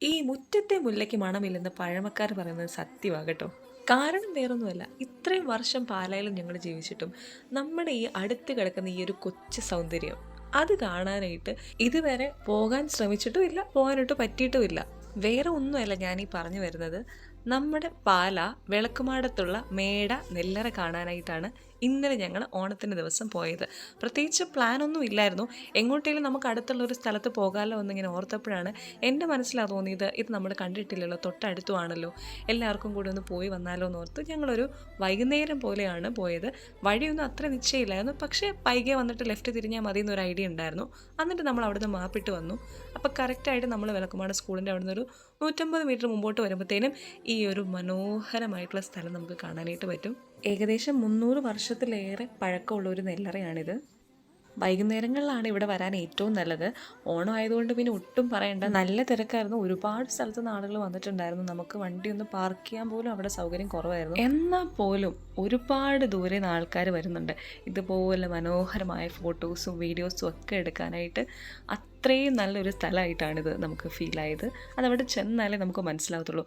ഈ മുറ്റത്തെ മുല്ലയ്ക്ക് മണമില്ലെന്ന് പഴമക്കാർ പറയുന്നത് സത്യമാകട്ടോ. കാരണം വേറൊന്നുമല്ല. ഇത്രയും വർഷം പാലായിലും ഞങ്ങൾ ജീവിച്ചിട്ടും നമ്മുടെ ഈ അടുത്ത് കിടക്കുന്ന ഈ ഒരു കൊച്ചു സൗന്ദര്യം അത് കാണാനായിട്ട് ഇതുവരെ പോകാൻ ശ്രമിച്ചിട്ടുമില്ല, പോകാനായിട്ട് പറ്റിയിട്ടുമില്ല. വേറെ ഒന്നുമല്ല ഞാനീ പറഞ്ഞു വരുന്നത്. നമ്മുടെ പാല വിളക്കുമാടത്തുള്ള മേട നെല്ലറ കാണാനായിട്ടാണ് ഇന്നലെ ഞങ്ങൾ ഓണത്തിൻ്റെ ദിവസം പോയത്. പ്രത്യേകിച്ച് പ്ലാനൊന്നും ഇല്ലായിരുന്നു. എങ്ങോട്ടേലും നമുക്ക് അടുത്തുള്ള ഒരു സ്ഥലത്ത് പോകാമല്ലോ എന്നിങ്ങനെ ഓർത്തപ്പോഴാണ് എൻ്റെ മനസ്സിലാണ് തോന്നിയത്, ഇത് നമ്മൾ കണ്ടിട്ടില്ലല്ലോ, തൊട്ടടുത്തുമാണല്ലോ, എല്ലാവർക്കും കൂടി ഒന്ന് പോയി വന്നാലോ എന്ന് ഓർത്ത് ഞങ്ങളൊരു വൈകുന്നേരം പോലെയാണ് പോയത്. വഴിയൊന്നും അത്ര നിശ്ചയമില്ലായിരുന്നു, പക്ഷേ പൈകെ വന്നിട്ട് ലെഫ്റ്റ് തിരിഞ്ഞാൽ മതി എന്നൊരു ഐഡിയ ഉണ്ടായിരുന്നു. എന്നിട്ട് നമ്മൾ അവിടുന്ന് മാപ്പിട്ട് വന്നു. അപ്പോൾ കറക്റ്റായിട്ട് നമ്മൾ വിളക്കുമാട് സ്കൂളിൻ്റെ അവിടുന്ന് ഒരു 150 മീറ്റർ മുമ്പോട്ട് വരുമ്പോഴത്തേനും ഈ ഒരു മനോഹരമായിട്ടുള്ള സ്ഥലം നമുക്ക് കാണാനായിട്ട് പറ്റും. ഏകദേശം 300 വർഷത്തിലേറെ പഴക്കമുള്ള ഒരു നെല്ലറയാണിത്. വൈകുന്നേരങ്ങളിലാണ് ഇവിടെ വരാൻ ഏറ്റവും നല്ലത്. ഓണം ആയതുകൊണ്ട് പിന്നെ ഒട്ടും പറയണ്ട, നല്ല തിരക്കായിരുന്നു. ഒരുപാട് സ്ഥലത്ത് നിന്ന് ആളുകൾ വന്നിട്ടുണ്ടായിരുന്നു. നമുക്ക് വണ്ടി ഒന്ന് പാർക്ക് ചെയ്യാൻ പോലും അവിടെ സൗകര്യം കുറവായിരുന്നു. എന്നാൽ പോലും ഒരുപാട് ദൂരെ നിന്ന് ആൾക്കാർ വരുന്നുണ്ട് ഇതുപോലെ മനോഹരമായ ഫോട്ടോസും വീഡിയോസും ഒക്കെ എടുക്കാനായിട്ട്. അത്രയും നല്ലൊരു സ്ഥലമായിട്ടാണിത് നമുക്ക് ഫീലായത്. അതവിടെ ചെന്നാലേ നമുക്ക് മനസ്സിലാവത്തുള്ളൂ.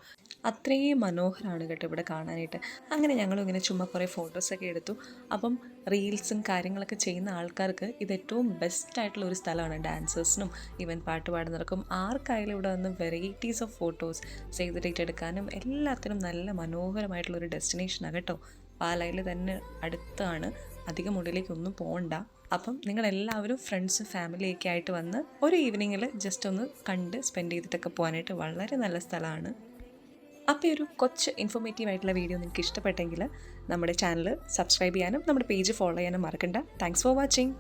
അത്രയും മനോഹരമാണ് കേട്ടോ ഇവിടെ കാണാനായിട്ട്. അങ്ങനെ ഞങ്ങളും ഇങ്ങനെ ചുമ്മാ കുറേ ഫോട്ടോസൊക്കെ എടുത്തു. അപ്പം റീൽസും കാര്യങ്ങളൊക്കെ ചെയ്യുന്ന ആൾക്കാർക്ക് ഇത് ഏറ്റവും ബെസ്റ്റായിട്ടുള്ള ഒരു സ്ഥലമാണ്. ഡാൻസേഴ്സിനും ഈവൻ പാട്ട് പാടുന്നവർക്കും ആർക്കായാലും ഇവിടെ വന്ന് varieties of photos save the date എടുക്കാനും എല്ലാത്തിനും നല്ല മനോഹരമായിട്ടുള്ളൊരു ഡെസ്റ്റിനേഷനാണ് കേട്ടോ. പാലായിൽ തന്നെ അടുത്താണ്, അധികം ഉള്ളിലേക്കൊന്നും പോകണ്ട. അപ്പം നിങ്ങളെല്ലാവരും ഫ്രണ്ട്സും ഫാമിലിയൊക്കെ ആയിട്ട് വന്ന് ഒരു ഈവനിങ്ങിൽ ജസ്റ്റ് ഒന്ന് കണ്ട് സ്പെൻഡ് ചെയ്തിട്ടൊക്കെ പോകാനായിട്ട് വളരെ നല്ല സ്ഥലമാണ്. അപ്പോൾ ഒരു കൊച്ച് ഇൻഫോർമേറ്റീവ് ആയിട്ടുള്ള വീഡിയോ നിങ്ങൾക്ക് ഇഷ്ടപ്പെട്ടെങ്കിൽ നമ്മുടെ ചാനൽ സബ്സ്ക്രൈബ് ചെയ്യാനും നമ്മുടെ പേജ് ഫോളോ ചെയ്യാനും മറക്കണ്ട. Thanks for watching.